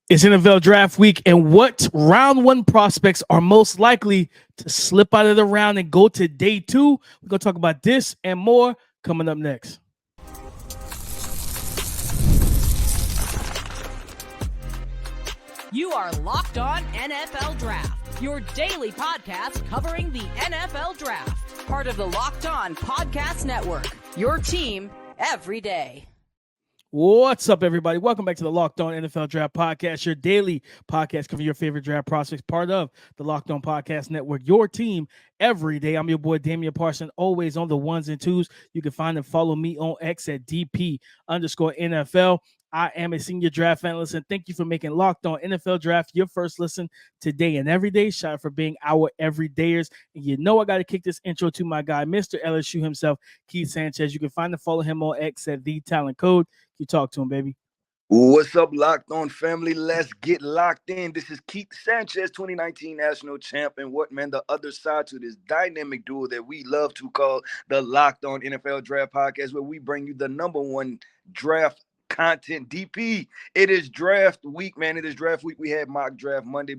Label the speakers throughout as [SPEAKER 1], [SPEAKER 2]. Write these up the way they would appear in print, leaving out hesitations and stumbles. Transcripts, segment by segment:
[SPEAKER 1] It's NFL draft week, and what round one prospects are most likely to slip out of the round and go to day two? We're going to talk about this and more coming up next.
[SPEAKER 2] You are Locked On NFL Draft, your daily podcast covering the NFL Draft. Part of the Locked On Podcast Network, your team every day.
[SPEAKER 1] What's up, everybody? Welcome back to the Locked On NFL Draft Podcast, your daily podcast covering your favorite draft prospects, part of the Locked On Podcast Network, your team every day. I'm your boy, Damian Parson, always on the ones and twos. You can find and follow me on X at DP_NFL. I am a senior draft analyst, and thank you for making Locked On NFL Draft your first listen today and every day. Shout out for being our everydayers. And you know I got to kick this intro to my guy, Mr. LSU himself, Keith Sanchez. You can find and follow him on X at TheTalentCode. You talk to him, baby.
[SPEAKER 3] What's up, Locked On family? Let's get locked in. This is Keith Sanchez, 2019 national champ, and the other side to this dynamic duo that we love to call the Locked On NFL Draft Podcast, where we bring you the number one draft content. DP, it is draft week, man. It is draft week. We had mock draft Monday.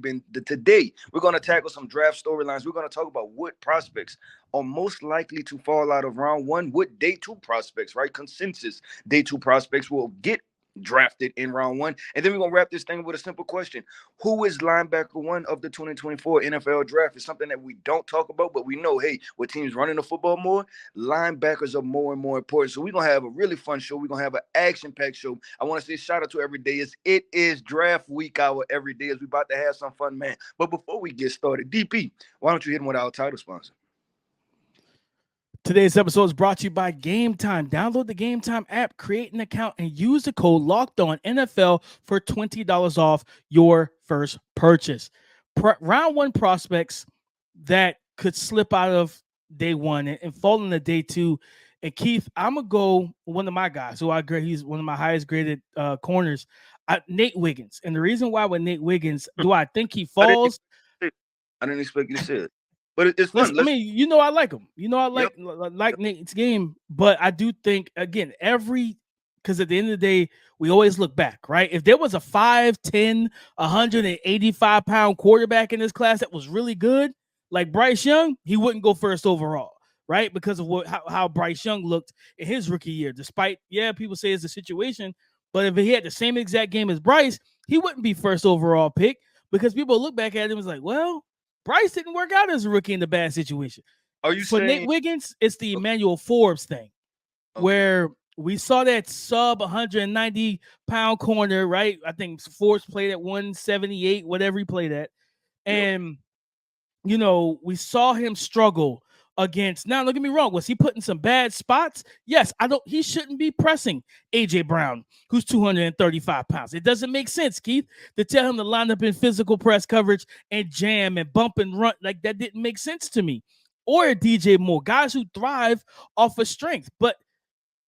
[SPEAKER 3] Today we're going to tackle some draft storylines. We're going to talk about what prospects are most likely to fall out of round one, what day two prospects, right? Consensus day two prospects will get drafted in round one. And then we're going to wrap this thing with a simple question. Who is linebacker one of the 2024 NFL draft? It's something that we don't talk about, but we know, hey, with teams running the football more, linebackers are more and more important. So we're going to have a really fun show. We're going to have an action-packed show. I want to say shout out to every day. It is draft week hour every day as we about to have some fun, man. But before we get started, DP, why don't you hit him with our title sponsor?
[SPEAKER 1] Today's episode is brought to you by Game Time. Download the Game Time app, create an account, and use the code LOCKEDONNFL for $20 off your first purchase. Round one prospects that could slip out of day one and fall into day two. And Keith, I'm going to go one of my guys who I agree, he's one of my highest graded corners, Nate Wiggins. And the reason why with Nate Wiggins, do I think he falls?
[SPEAKER 3] I didn't expect you to say it. But it's fun.
[SPEAKER 1] Listen, I mean, I like him. I like Nate's game. But I do think, again, because at the end of the day, we always look back, right? If there was a 5'10", 185-pound quarterback in this class that was really good, like Bryce Young, he wouldn't go first overall, right? Because of how Bryce Young looked in his rookie year. Despite, people say it's a situation, but if he had the same exact game as Bryce, he wouldn't be first overall pick because people look back at him and was like, well, Bryce didn't work out as a rookie in the bad situation.
[SPEAKER 3] Are you
[SPEAKER 1] for
[SPEAKER 3] saying
[SPEAKER 1] Nate Wiggins? It's the Emmanuel Forbes thing, where we saw that sub 190-pound corner, right? I think Forbes played at 178, whatever he played at, and we saw him struggle against. Now, don't get me wrong. Was he put in some bad spots? Yes. He shouldn't be pressing AJ Brown, who's 235 pounds. It doesn't make sense, Keith, to tell him to line up in physical press coverage and jam and bump and run. Like, that didn't make sense to me. Or DJ Moore, guys who thrive off of strength. But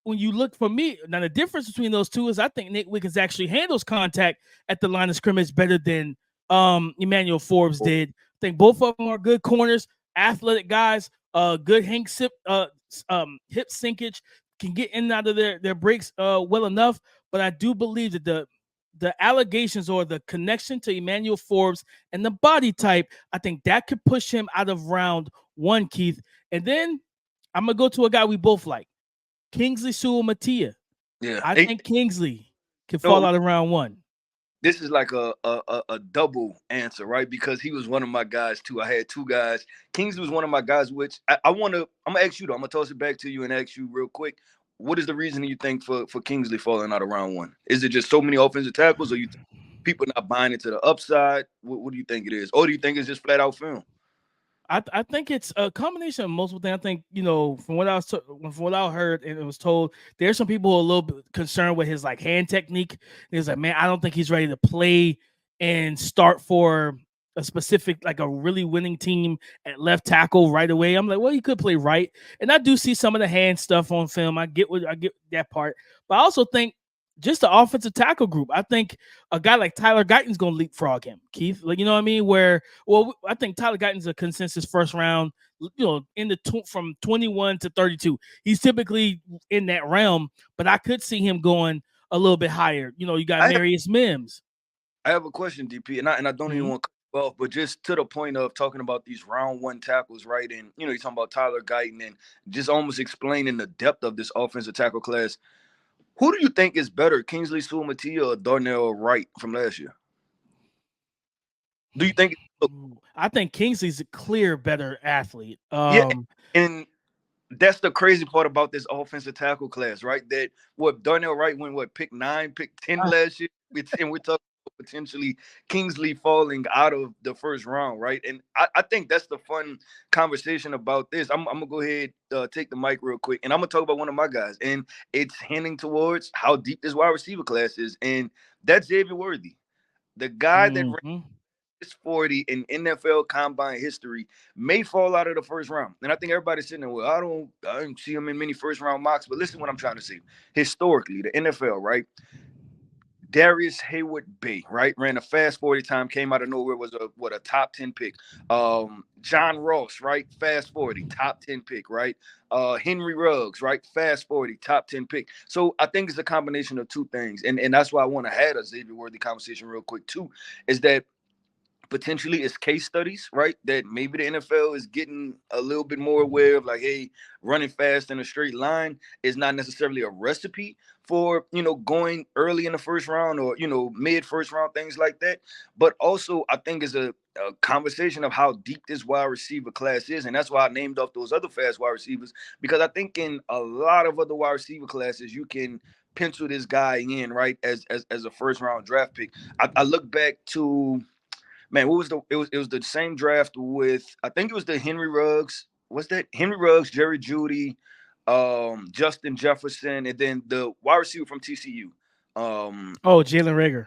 [SPEAKER 1] when you look for me, now the difference between those two is I think Nate Wiggins actually handles contact at the line of scrimmage better than Emmanuel Forbes did. I think both of them are good corners, athletic guys. Good hip sinkage, can get in and out of their breaks well enough. But I do believe that the allegations or the connection to Emmanuel Forbes and the body type, I think that could push him out of round one, Keith. And then I'm going to go to a guy we both like, Kingsley Suamataia.
[SPEAKER 3] Yeah,
[SPEAKER 1] I think Kingsley can fall out of round one.
[SPEAKER 3] This is like a double answer, right? Because he was one of my guys too. I had two guys. Kingsley was one of my guys, which I'm gonna ask you though. I'm gonna toss it back to you and ask you real quick. What is the reason you think for Kingsley falling out of round one? Is it just so many offensive tackles, or you people not buying into the upside? What do you think it is? Or do you think it's just flat out film?
[SPEAKER 1] I think it's a combination of multiple things. I think, from what I heard and it was told, there's some people who are a little bit concerned with his like hand technique. There's like, man, I don't think he's ready to play and start for a specific, like a really winning team at left tackle right away. I'm like, well, he could play right. And I do see some of the hand stuff on film. I get that part. But I also think just the offensive tackle group. I think a guy like Tyler Guyton's going to leapfrog him, Keith. Like, you know what I mean? I think Tyler Guyton's a consensus first round, in the from 21 to 32. He's typically in that realm, but I could see him going a little bit higher. You got Marius Mims.
[SPEAKER 3] I have a question, DP, and I don't even
[SPEAKER 1] Mhm.
[SPEAKER 3] want to cut you off, but just to the point of talking about these round one tackles, right? And you're talking about Tyler Guyton and just almost explaining the depth of this offensive tackle class. Who do you think is better, Kingsley Sumatia or Darnell Wright from last year? Do you think? Look,
[SPEAKER 1] I think Kingsley's a clear better athlete.
[SPEAKER 3] yeah, and that's the crazy part about this offensive tackle class, right? That what Darnell Wright went pick 9, pick 10 last year, and we're talking about potentially Kingsley falling out of the first round, right? And I think that's the fun conversation about this. I'm gonna go ahead take the mic real quick, and I'm gonna talk about one of my guys, and it's hinting towards how deep this wide receiver class is, and that's Xavier Worthy, the guy that
[SPEAKER 1] Mhm.
[SPEAKER 3] 40 in NFL combine history may fall out of the first round. And I think everybody's sitting there, well, I don't see him in many first round mocks. But listen what I'm trying to say. Historically, the NFL, right? Darius Hayward Bay, right? Ran a fast 40 time, came out of nowhere, was a top 10 pick. John Ross, right? Fast 40, top 10 pick, right? Henry Ruggs, right? Fast 40, top 10 pick. So I think it's a combination of two things. And that's why I want to have a Xavier Worthy conversation real quick, too, is that potentially it's case studies, right? That maybe the NFL is getting a little bit more aware of, like, hey, running fast in a straight line is not necessarily a recipe for, going early in the first round or, mid first round, things like that. But also, I think is a conversation of how deep this wide receiver class is. And that's why I named off those other fast wide receivers, because I think in a lot of other wide receiver classes, you can pencil this guy in, right, as a first round draft pick. I look back to, man, what was it was the same draft with, I think it was the Henry Ruggs. Was that Henry Ruggs, Jerry Jeudy, Justin Jefferson, and then the wide receiver from TCU,
[SPEAKER 1] Oh, Jalen Rager.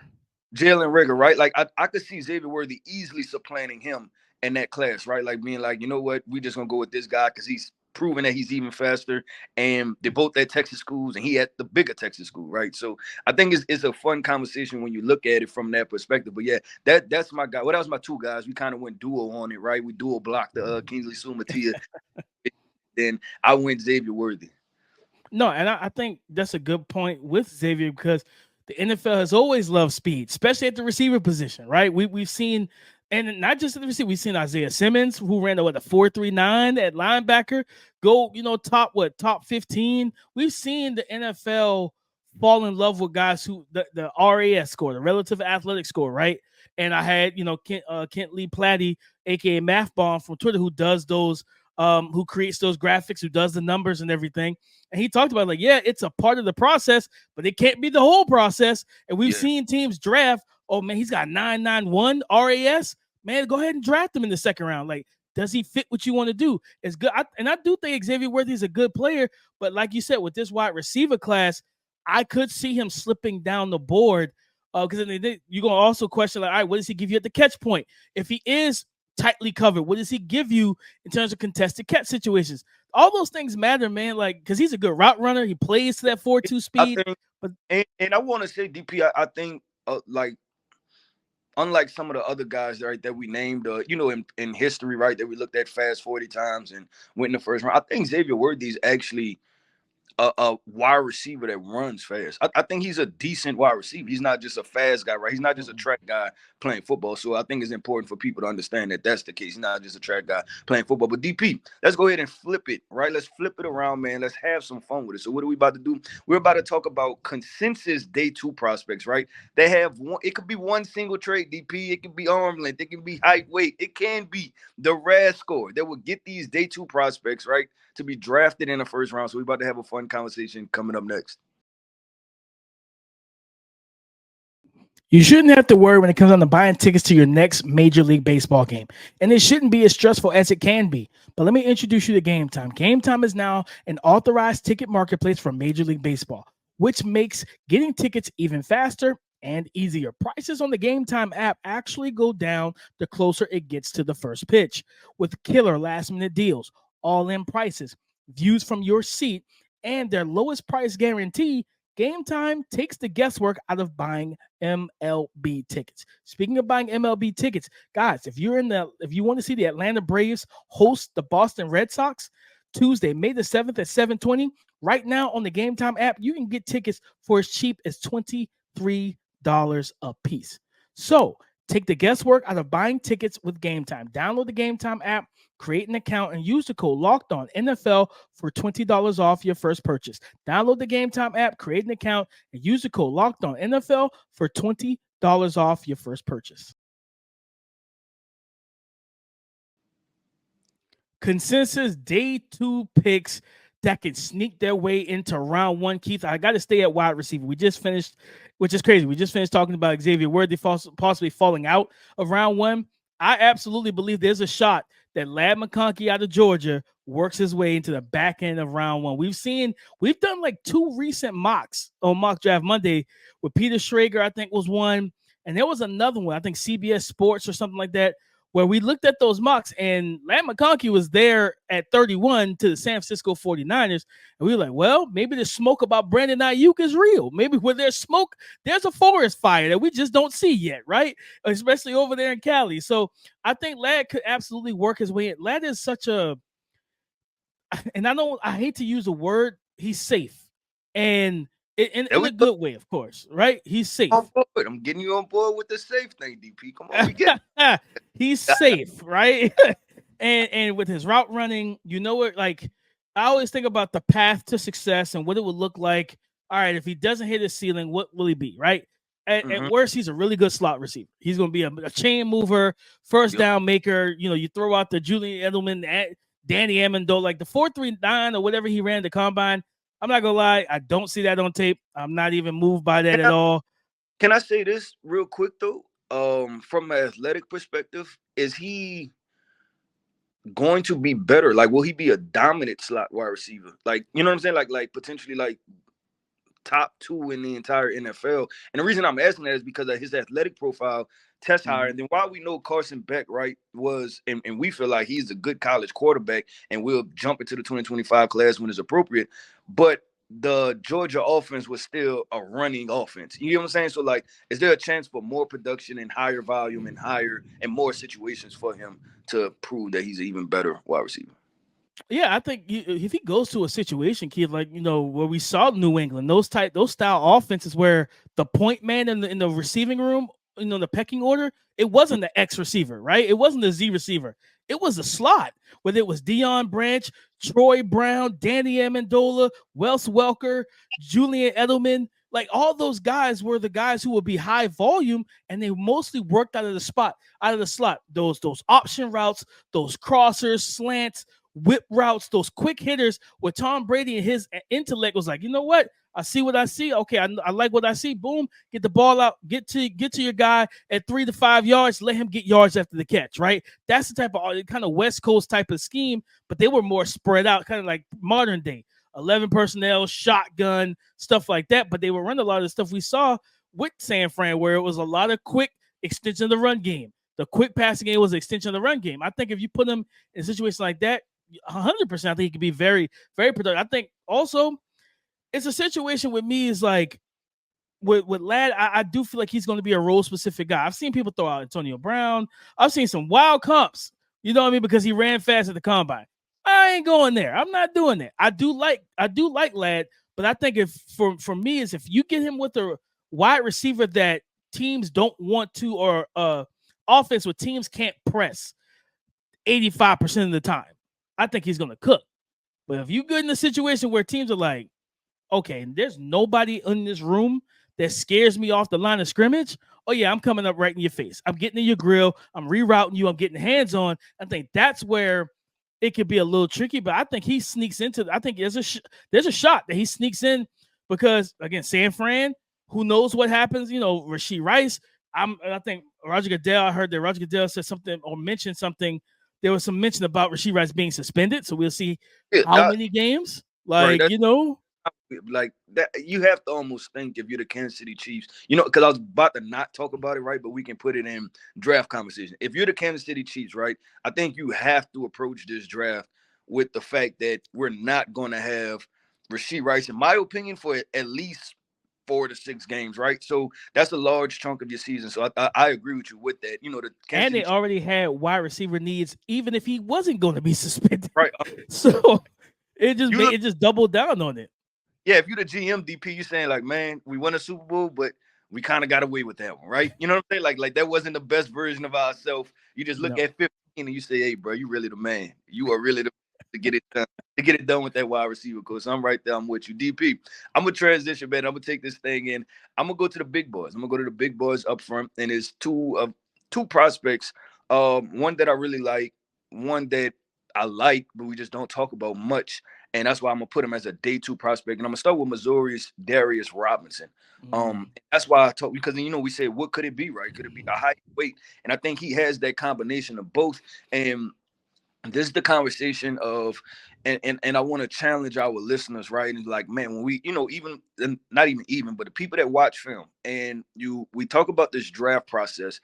[SPEAKER 3] Jalen Rigger, right? Like I could see Xavier Worthy easily supplanting him in that class, right? Like being like, you know what, we just gonna go with this guy because he's proven that he's even faster, and they're both at Texas schools, and he at the bigger Texas school, right? So I think it's a fun conversation when you look at it from that perspective. But yeah, that's my guy. Well, that was my two guys. We kind of went duo on it, right? We duo blocked the Kingsley Sumatia. Then I went Xavier Worthy.
[SPEAKER 1] No, and I think that's a good point with Xavier because the NFL has always loved speed, especially at the receiver position, right? We've seen, and not just at the receiver, we've seen Isaiah Simmons, who ran a 4.39 at linebacker, go, top 15. We've seen the NFL fall in love with guys who the RAS score, the relative athletic score, right? And I had, Kent Lee Platty, aka Math Bomb from Twitter, who does those, who creates those graphics, who does the numbers and everything. And he talked about, like, yeah, it's a part of the process, but it can't be the whole process. And we've seen teams draft, oh man, he's got 991 RAS. Man, go ahead and draft him in the second round. Like, does he fit what you want to do? It's good. And I do think Xavier Worthy is a good player, but like you said, with this wide receiver class, I could see him slipping down the board. Because you're going to also question, like, all right, what does he give you at the catch point? If he is tightly covered, what does he give you in terms of contested catch situations? All those things matter, man. Like, because he's a good route runner, he plays to that 4.2 speed.
[SPEAKER 3] I think, and I want to say, DP, I think like, unlike some of the other guys, right, that we named, in history, right, that we looked at fast 40 times and went in the first round, I think Xavier Worthy is actually a wide receiver that runs fast. I think he's a decent wide receiver. He's not just a fast guy, right? He's not just a track guy playing football. So I think it's important for people to understand that that's the case. He's not just a track guy playing football. But DP, let's go ahead and flip it, right? Let's flip it around, man. Let's have some fun with it. So what are we about to do? We're about to talk about consensus day 2 prospects, right? They have one. It could be one single trait, DP. It can be arm length. It can be height, weight. It can be the RAS score that will get these day 2 prospects, right, to be drafted in the first round. So we're about to have a fun conversation coming up next.
[SPEAKER 1] You shouldn't have to worry when it comes down to buying tickets to your next Major League Baseball game. And it shouldn't be as stressful as it can be. But let me introduce you to Game Time. Game Time is now an authorized ticket marketplace for Major League Baseball, which makes getting tickets even faster and easier. Prices on the Game Time app actually go down the closer it gets to the first pitch, with killer last-minute deals, all-in prices, views from your seat, and their lowest price guarantee. Game Time takes the guesswork out of buying MLB tickets. Speaking of buying MLB tickets, guys, if you want to see the Atlanta Braves host the Boston Red Sox Tuesday, May the 7th at 7:20, right now on the Game Time app, you can get tickets for as cheap as $23 a piece. So take the guesswork out of buying tickets with Game Time. Download the Game Time app, create an account, and use the code LOCKEDON NFL for $20 off your first purchase. Download the Game Time app, create an account, and use the code LOCKEDONNFL for $20 off your first purchase. Consensus day 2 picks that can sneak their way into round 1. Keith, I got to stay at wide receiver. We just finished, which is crazy. We just finished talking about Xavier Worthy possibly falling out of round 1. I absolutely believe there's a shot that Lad McConkey out of Georgia works his way into the back end of round 1. We've done like 2 recent mocks on Mock Draft Monday with Peter Schrager, I think was one. And there was another one, I think CBS Sports or something like that, where we looked at those mocks and Lad McConkey was there at 31 to the San Francisco 49ers. And we were like, well, maybe the smoke about Brandon Ayuk is real. Maybe where there's smoke, there's a forest fire that we just don't see yet, right? Especially over there in Cali. So I think Lad could absolutely work his way in. Lad is such a, and I hate to use the word, he's safe. And in a good way, of course, right? He's safe.
[SPEAKER 3] I'm getting you on board with the safe thing, DP. Come on, we get it.
[SPEAKER 1] He's safe, right? and with his route running, you know what? Like, I always think about the path to success and what it would look like. All right, if he doesn't hit his ceiling, what will he be, right? At worst, he's a really good slot receiver. He's going to be a chain mover, first down maker. You know, you throw out the Julian Edelman, Danny Amendola, like the 4.39 or whatever he ran the combine. I'm not going to lie. I don't see that on tape. I'm not even moved by that at all.
[SPEAKER 3] Can I say this real quick, though? From an athletic perspective, is he going to be better? Like, will he be a dominant slot wide receiver? Like, you know what I'm saying? Like potentially like top 2 in the entire NFL. And the reason I'm asking that is because of his athletic profile test higher. And then while we know Carson Beck, right, was, and we feel like he's a good college quarterback and we'll jump into the 2025 class when it's appropriate, but the Georgia offense was still a running offense. You know what I'm saying? So, like, is there a chance for more production and higher volume and higher and more situations for him to prove that he's an even better wide receiver?
[SPEAKER 1] Yeah, I think if he goes to a situation, kid, like, you know, where we saw New England, those style offenses where the point man in the receiving room, you know, the pecking order, it wasn't the X receiver, right? It wasn't the Z receiver. It was a slot, whether it was Deion Branch, Troy Brown, Danny Amendola, Wes Welker, Julian Edelman. Like, all those guys were the guys who would be high volume, and they mostly worked out of the slot. Those option routes, those crossers, slants, whip routes, those quick hitters where Tom Brady and his intellect was like, you know what? I see what I see. Okay, I like what I see. Boom, get the ball out. Get to your guy at 3 to 5 yards. Let him get yards after the catch, right? That's the type of kind of West Coast type of scheme, but they were more spread out, kind of like modern day. 11 personnel, shotgun, stuff like that. But they would run a lot of the stuff we saw with San Fran, where it was a lot of quick extension of the run game. The quick passing game was an extension of the run game. I think if you put him in a situation like that, 100%, I think he could be very, very productive. I think also it's a situation with me is like with Lad, I do feel like he's going to be a role-specific guy. I've seen people throw out Antonio Brown. I've seen some wild comps, you know what I mean, because he ran fast at the combine. I ain't going there. I'm not doing that. I do like Lad, but I think if for me is if you get him with a wide receiver that teams don't want to, or offense where teams can't press 85% of the time, I think he's going to cook. But if you get in a situation where teams are like, okay, there's nobody in this room that scares me off the line of scrimmage, oh yeah, I'm coming up right in your face. I'm getting in your grill. I'm rerouting you. I'm getting hands on. I think that's where it could be a little tricky, but I think he sneaks into. I think there's a shot that he sneaks in because, again, San Fran, who knows what happens? You know, Rashee Rice. I think Roger Goodell. I heard that Roger Goodell said something or mentioned something. There was some mention about Rashee Rice being suspended, so we'll see how many games. Like, right, you know.
[SPEAKER 3] Like that, you have to almost think if you're the Kansas City Chiefs, you know, because I was about to not talk about it, right? But we can put it in draft conversation. If you're the Kansas City Chiefs, right, I think you have to approach this draft with the fact that we're not going to have Rashee Rice, in my opinion, for at least 4 to 6 games, right? So that's a large chunk of your season. So I agree with you with that. You know,
[SPEAKER 1] and they already had wide receiver needs, even if he wasn't going to be suspended,
[SPEAKER 3] right?
[SPEAKER 1] So it just doubled down on it.
[SPEAKER 3] Yeah, if you're the GM, DP, you're saying like, man, we won a Super Bowl, but we kind of got away with that one, right? You know what I'm saying? Like that wasn't the best version of ourselves. You just look
[SPEAKER 1] No.
[SPEAKER 3] at 15 and you say, "Hey, bro, you really the man. You are really the to get it done." To get it done with that wide receiver coach. So I'm right there. I'm with you. DP, I'm gonna transition, man. I'm gonna take this thing in. I'm gonna go to the big boys. I'm gonna go to the big boys up front, and it's two prospects. One that I really like, one that I like, but we just don't talk about much. And that's why I'm gonna put him as a day two prospect. And I'm gonna start with Missouri's Darius Robinson. That's why I talk because we say what could it be, right? Could it be a height, weight? And I think he has that combination of both. And this is the conversation of and I want to challenge our listeners, right? And like, man, when we, even not even, but the people that watch film and we talk about this draft process,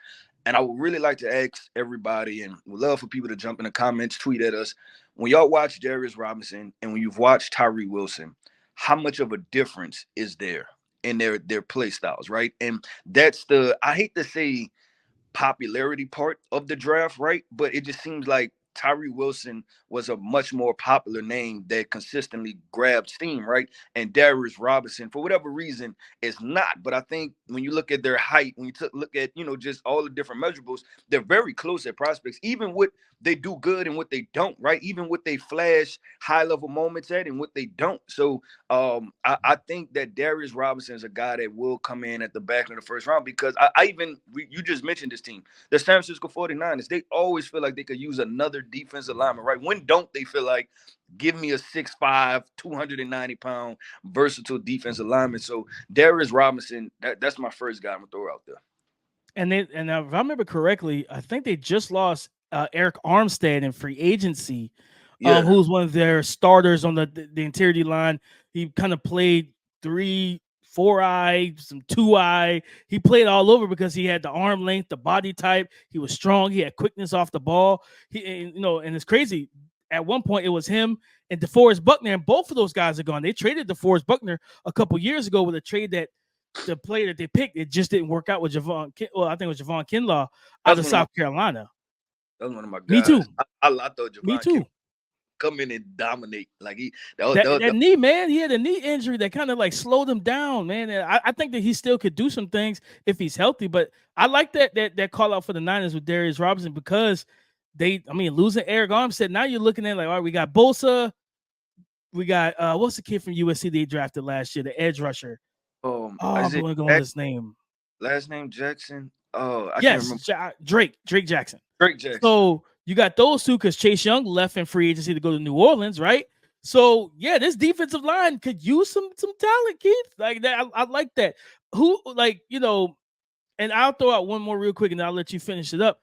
[SPEAKER 3] and I would really like to ask everybody, and would love for people to jump in the comments, tweet at us, when y'all watch Darius Robinson and when you've watched Tyree Wilson, how much of a difference is there in their play styles, right? And that's I hate to say popularity part of the draft, right? But it just seems like Tyree Wilson was a much more popular name that consistently grabbed steam, right? And Darius Robinson, for whatever reason, is not. But I think when you look at their height, when you look at, just all the different measurables, they're very close at prospects, even what they do good and what they don't, right? Even what they flash high level moments at and what they don't. So I think that Darius Robinson is a guy that will come in at the back of the first round because you just mentioned this team, the San Francisco 49ers, they always feel like they could use another defensive lineman, right? When don't they feel like, give me a 6'5", 290-pound versatile defensive lineman? So Darius Robinson, that's my first guy I'm gonna throw out there.
[SPEAKER 1] And if I remember correctly, I think they just lost Eric Armstead in free agency, who's one of their starters on the interior line. He kind of played 3, 4-eye, some 2-eye. He played all over because he had the arm length, the body type. He was strong. He had quickness off the ball. And it's crazy. At one point, it was him and DeForest Buckner, and both of those guys are gone. They traded DeForest Buckner a couple years ago with a trade that the player that they picked, it just didn't work out with Javon. Well, I think it was Javon Kinlaw out of South Carolina.
[SPEAKER 3] That was one of my guys.
[SPEAKER 1] Me too.
[SPEAKER 3] I thought Javon
[SPEAKER 1] Me too.
[SPEAKER 3] Come in and dominate. Like
[SPEAKER 1] that knee, man, he had a knee injury that kind of like slowed him down, man. And I think that he still could do some things if he's healthy. But I like that call out for the Niners with Darius Robinson because losing Eric Armstead, now you're looking at like, all right, we got Bosa, we got what's the kid from USC they drafted last year, the edge rusher. I'm going to go on his name.
[SPEAKER 3] Last name Jackson.
[SPEAKER 1] Can't remember. Drake Jackson.
[SPEAKER 3] Drake Jackson.
[SPEAKER 1] So you got those two because Chase Young left in free agency to go to New Orleans, right? So yeah, this defensive line could use some talent, Keith. Like that, I like that. And I'll throw out one more real quick, and I'll let you finish it up.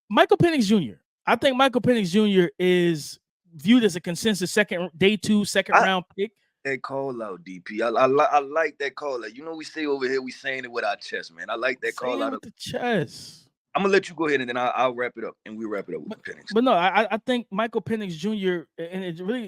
[SPEAKER 1] Michael Penix Jr. I think Michael Penix Jr. is viewed as a consensus day two, second round pick.
[SPEAKER 3] That call out, DP. I like that call out. We say over here, we saying it with our chest, man. I like that call out
[SPEAKER 1] with the chest.
[SPEAKER 3] I'm gonna let you go ahead and then I'll wrap it up, and we wrap it up with Penix.
[SPEAKER 1] But no, I think Michael Penix Jr. and it really,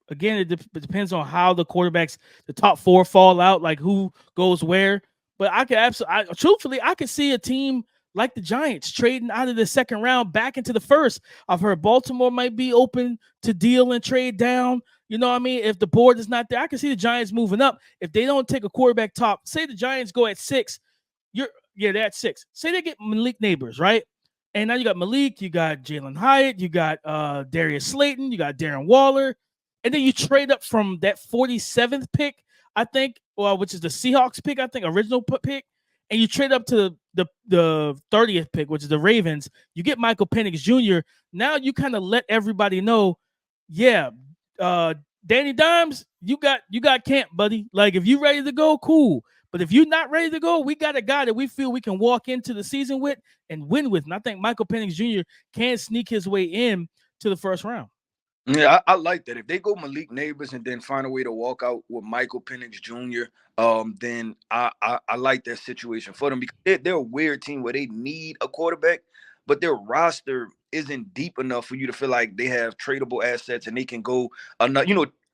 [SPEAKER 1] again, it depends on how the quarterbacks, the top 4 fall out, like who goes where. But I could see a team like the Giants trading out of the second round back into the first. I've heard Baltimore might be open to deal and trade down. You know what I mean? If the board is not there, I can see the Giants moving up. If they don't take a quarterback top, say the Giants go at 6, they're at 6. Say they get Malik Neighbors, right? And now you got Malik, you got Jalen Hyatt, you got Darius Slayton, you got Darren Waller, and then you trade up from that 47th pick, I think, which is the Seahawks pick, I think, original pick, and you trade up to the 30th pick, which is the Ravens. You get Michael Penix Jr. Now you kind of let everybody know, Danny Dimes, you got camp, buddy. Like if you ready to go, cool. But if you're not ready to go, we got a guy that we feel we can walk into the season with and win with. And I think Michael Penix Jr. can sneak his way in to the first round.
[SPEAKER 3] Yeah, I like that. If they go Malik Neighbors and then find a way to walk out with Michael Penix Jr., then I like that situation for them because they're a weird team where they need a quarterback, but their roster isn't deep enough for you to feel like they have tradable assets and they can go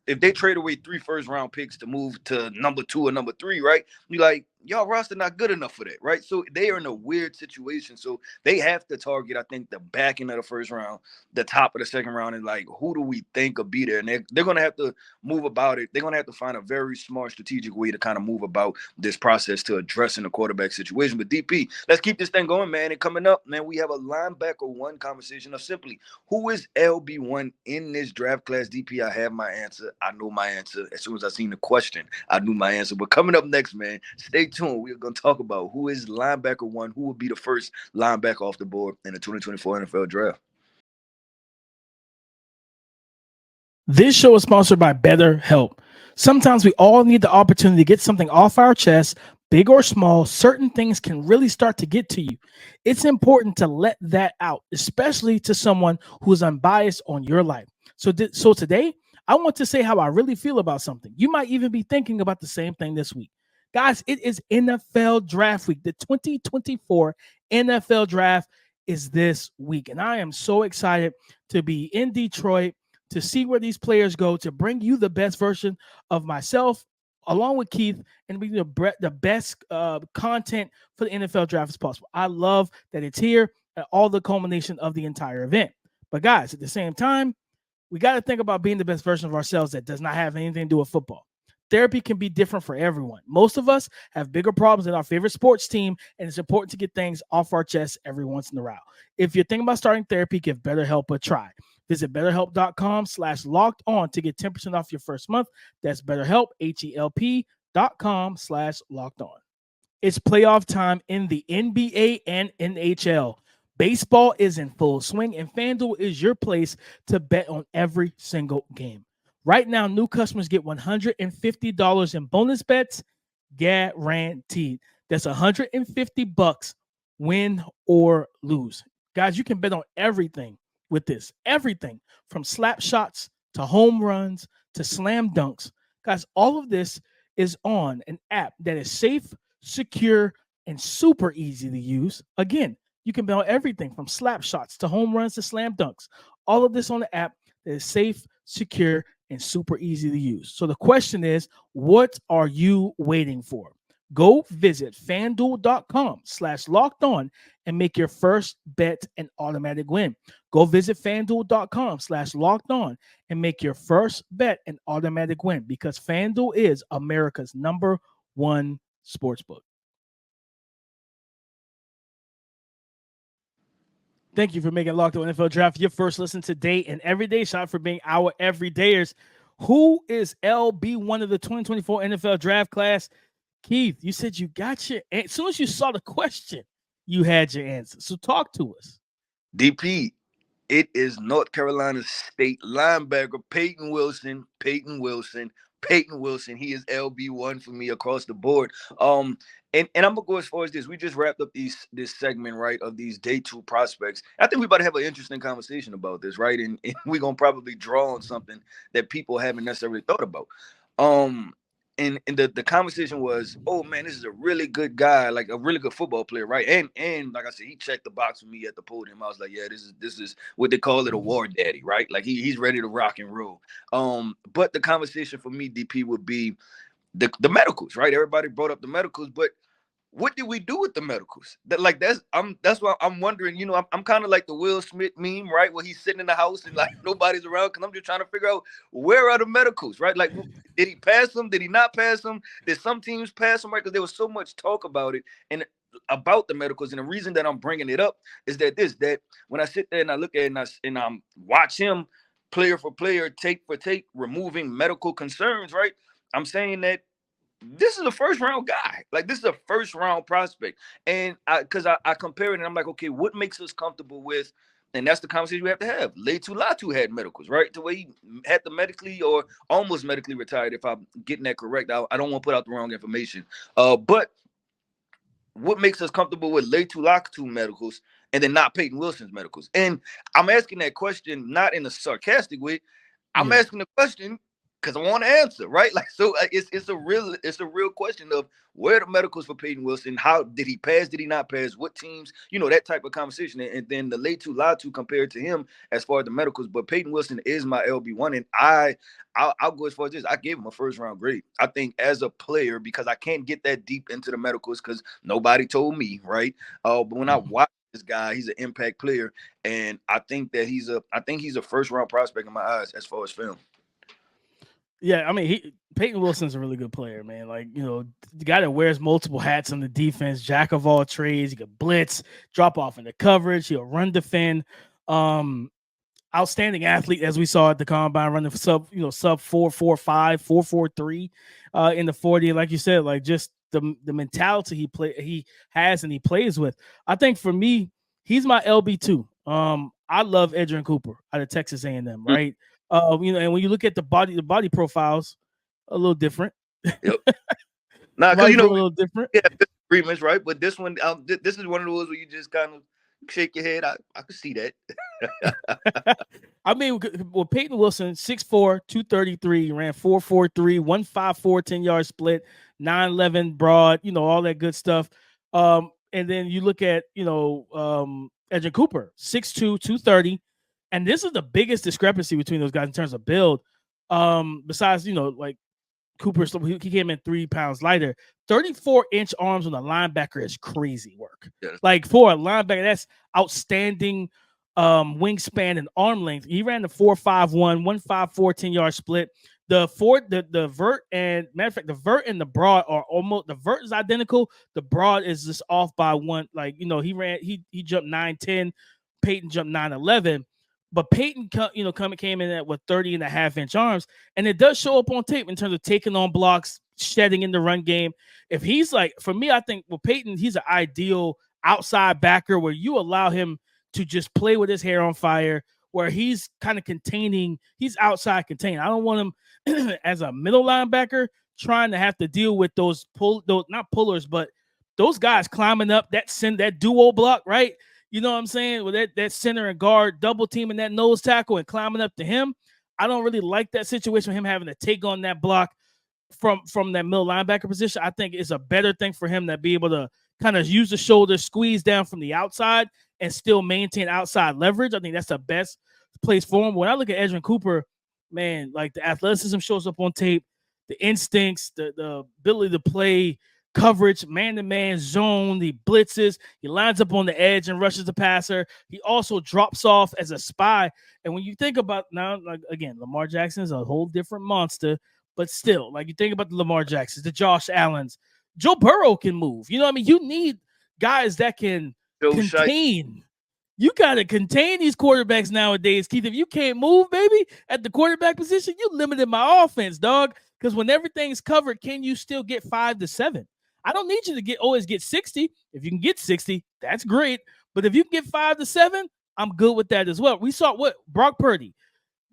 [SPEAKER 3] if they trade away 3 first-round picks to move to number 2 or number 3, right? You like, y'all roster not good enough for that, right? So they are in a weird situation. So they have to target, I think, the back end of the first round, the top of the second round, and like, who do we think will be there? And they're going to have to move about it. They're going to have to find a very smart, strategic way to kind of move about this process to addressing the quarterback situation. But DP, let's keep this thing going, man. And coming up, man, we have a linebacker one conversation of simply who is LB1 in this draft class. DP, I have my answer. I know my answer. As soon as I seen the question, I knew my answer. But coming up next, man, stay tuned. We're going to talk about who is linebacker one, who will be the first linebacker off the board in the 2024 NFL draft.
[SPEAKER 1] This show is sponsored by BetterHelp. Sometimes we all need the opportunity to get something off our chest, big or small. Certain things can really start to get to you. It's important to let that out, especially to someone who is unbiased on your life. So today, I want to say how I really feel about something. You might even be thinking about the same thing this week. Guys, it is NFL Draft Week. The 2024 NFL Draft is this week, and I am so excited to be in Detroit, to see where these players go, to bring you the best version of myself, along with Keith, and bring the best content for the NFL draft as possible. I love that it's here, and all the culmination of the entire event. But guys, at the same time, we got to think about being the best version of ourselves that does not have anything to do with football. Therapy can be different for everyone. Most of us have bigger problems than our favorite sports team, and it's important to get things off our chest every once in a while. If you're thinking about starting therapy, give BetterHelp a try. Visit BetterHelp.com/locked-on to get 10% off your first month. That's BetterHelp, HELP.com/locked-on. It's playoff time in the NBA and NHL. Baseball is in full swing, and FanDuel is your place to bet on every single game. Right now, new customers get $150 in bonus bets, guaranteed. That's $150, win or lose. Guys, you can bet on everything with this. Everything from slap shots to home runs to slam dunks. Guys, all of this is on an app that is safe, secure, and super easy to use. Again, you can bet on everything from slap shots to home runs to slam dunks. All of this on the app that is safe, secure, and super easy to use. So the question is, what are you waiting for? Go visit FanDuel.com/locked-on and make your first bet an automatic win. Go visit FanDuel.com/locked-on and make your first bet an automatic win, because FanDuel is America's #1 sportsbook. Thank you for making Locked On NFL Draft your first listen today and every day. Shout out for being our everydayers. Who is LB1 of the 2024 NFL Draft class? Keith, you said you got your answer. As soon as you saw the question, you had your answer. So talk to us.
[SPEAKER 3] DP, it is North Carolina State linebacker Peyton Wilson. He is LB1 for me across the board. And I'm gonna go as far as this. We just wrapped up this segment, right, of these day two prospects. I think we about to have an interesting conversation about this, right? And we're gonna probably draw on something that people haven't necessarily thought about. And the conversation was, oh man, this is a really good guy, like a really good football player, right? And like I said, he checked the box for me at the podium. I was like, yeah, this is what they call it, a war daddy, right? Like he's ready to rock and roll. But the conversation for me, DP, would be the medicals, right? Everybody brought up the medicals, but what did we do with the medicals? That's why I'm wondering, I'm kind of like the Will Smith meme, right? Where he's sitting in the house and like nobody's around, because I'm just trying to figure out, where are the medicals, right? Like, did he pass them? Did he not pass them? Did some teams pass them, right? Because there was so much talk about it and about the medicals. And the reason that I'm bringing it up is that when I sit there and I look at it and I watch him player for player, take for take, removing medical concerns, right? I'm saying that this is a first round guy. Like, this is a first round prospect. And I compare it and I'm like, okay, what makes us comfortable with, and that's the conversation we have to have. Leitu Latu had medicals, right? To where he had to medically or almost medically retired, if I'm getting that correct. I don't want to put out the wrong information. But what makes us comfortable with Leitu Latu medicals and then not Peyton Wilson's medicals? And I'm asking that question not in a sarcastic way. I'm asking the question because I want to answer, right? Like, so it's a real question of where the medicals for Peyton Wilson. How did he pass? Did he not pass? What teams? That type of conversation. And then the late to lie to compared to him as far as the medicals. But Peyton Wilson is my LB1, and I'll go as far as this. I gave him a first round grade. I think as a player, because I can't get that deep into the medicals because nobody told me, right? But when I watch this guy, he's an impact player, and I think he's a first round prospect in my eyes as far as film.
[SPEAKER 1] Yeah, I mean, Peyton Wilson's a really good player, man. Like, the guy that wears multiple hats on the defense, jack of all trades. He can blitz, drop off in the coverage. He'll run, defend. Outstanding athlete, as we saw at the combine, running sub 4.45, 4.43 in the 40. Like you said, like just the mentality he has and he plays with. I think for me, he's my LB2. I love Edgerrin Cooper out of Texas A&M, right? And when you look at the body profiles, a little different.
[SPEAKER 3] Yep. Nah,
[SPEAKER 1] because a little different.
[SPEAKER 3] Yeah, disagreements, right? But this one, this is one of those where you just kind of shake your head. I could see that.
[SPEAKER 1] I mean, well, Peyton Wilson, 6'4", 233, ran 4.43, 1.54, 10-yard split, 9.11 broad, all that good stuff. And then you look at, Edgerrin Cooper, 6'2", 230. And this is the biggest discrepancy between those guys in terms of build. Besides, like Cooper, he came in 3 pounds lighter. 34-inch arms on a linebacker is crazy work. Yes. Like for a linebacker, that's outstanding wingspan and arm length. He ran the 4.51, 1.54, 10-yard split. The vert and matter of fact, the vert and the broad are almost, the vert is identical. The broad is just off by one. Like, he jumped 9.10. Peyton jumped 9.11. But Peyton, came in at 30.5-inch arms, and it does show up on tape in terms of taking on blocks, shedding in the run game. If he's like, for me, I think Peyton, he's an ideal outside backer where you allow him to just play with his hair on fire, where he's kind of containing, he's outside containing. I don't want him as a middle linebacker trying to have to deal with those not pullers, but those guys climbing up that duo block, right? You know what I'm saying? With that center and guard double teaming that nose tackle and climbing up to him. I don't really like that situation with him having to take on that block from that middle linebacker position. I think it's a better thing for him to be able to kind of use the shoulder, squeeze down from the outside, and still maintain outside leverage. I think that's the best place for him. When I look at Edgerrin Cooper, man, like the athleticism shows up on tape, the instincts, the ability to play coverage, man-to-man zone, he blitzes, he lines up on the edge and rushes the passer. He also drops off as a spy. And when you think about now, like again, Lamar Jackson is a whole different monster, but still, like you think about the Lamar Jacksons, the Josh Allens, Joe Burrow can move. You know what I mean? You need guys that can contain. You got to contain these quarterbacks nowadays, Keith. If you can't move, baby, at the quarterback position, you limited my offense, dog. Because when everything's covered, can you still get 5 to 7? I don't need you to always get 60. If you can get 60, that's great. But if you can get 5 to 7, I'm good with that as well. We saw what Brock Purdy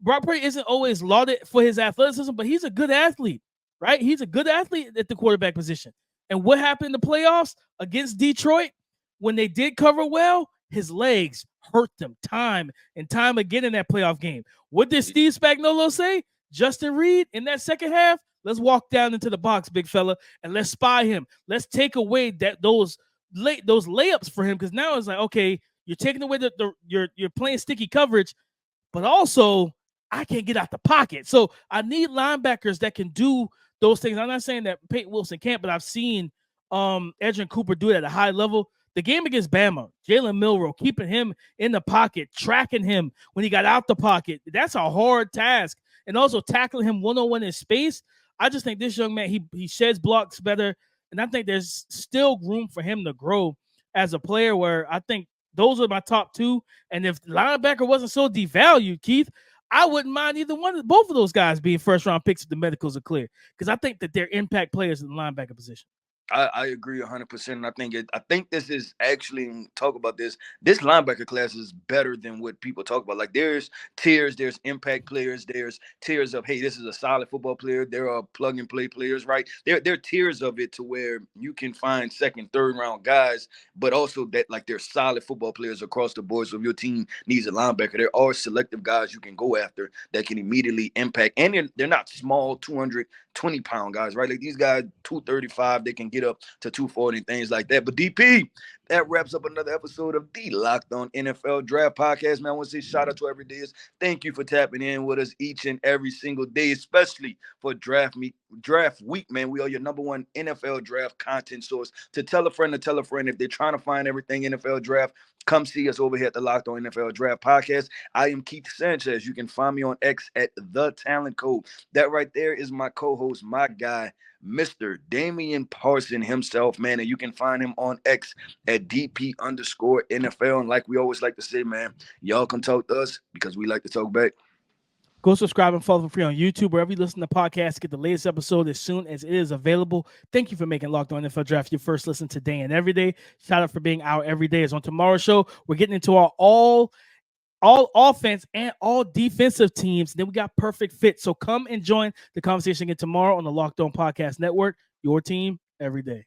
[SPEAKER 1] isn't always lauded for his athleticism, but he's a good athlete, right? He's a good athlete at the quarterback position. And what happened in the playoffs against Detroit when they did cover well? His legs hurt them time and time again in that playoff game. What did Steve Spagnuolo say? Justin Reed in that second half, let's walk down into the box, big fella, and let's spy him. Let's take away those layups for him, because now it's like, okay, you're taking away you're playing sticky coverage, but also I can't get out the pocket. So I need linebackers that can do those things. I'm not saying that Peyton Wilson can't, but I've seen Edgerrin Cooper do it at a high level. The game against Bama, Jalen Milroe, keeping him in the pocket, tracking him when he got out the pocket, that's a hard task. And also tackling him one-on-one in space. I just think this young man, he sheds blocks better. And I think there's still room for him to grow as a player, where I think those are my top two. And if linebacker wasn't so devalued, Keith, I wouldn't mind both of those guys being first-round picks if the medicals are clear, because I think that they're impact players in the linebacker position.
[SPEAKER 3] I agree 100%. And I think this is actually talk about this. This linebacker class is better than what people talk about. Like there's tiers, there's impact players, there's tiers of hey, this is a solid football player. There are plug and play players, right? There are tiers of it to where you can find second, third round guys, but also that like they're solid football players across the board. So if your team needs a linebacker, there are selective guys you can go after that can immediately impact. And they're not small 220-pound guys, right? Like these guys 235, they can get up to 240 and things like that. But DP, that wraps up another episode of the Locked On NFL Draft Podcast. Man, I want to say shout out to every day. Thank you for tapping in with us each and every single day, especially for draft week, man. We are your number one NFL draft content source. To tell a friend if they're trying to find everything NFL draft, come see us over here at the Locked On NFL Draft Podcast. I am Keith Sanchez. You can find me on X at The Talent Code. That right there is my co-host, my guy, Mr. Damian Parson himself, man. And you can find him on X at DP_NFL. And like we always like to say, man, y'all come talk to us because we like to talk back.
[SPEAKER 1] Go subscribe and follow for free on YouTube, wherever you listen to podcasts. Get the latest episode as soon as it is available. Thank you for making Locked On NFL Draft your first listen today and every day. Shout out for being our everyday. On tomorrow's show, we're getting into our all offense and all defensive teams. Then we got perfect fit. So come and join the conversation again tomorrow on the Locked On Podcast Network. Your team every day.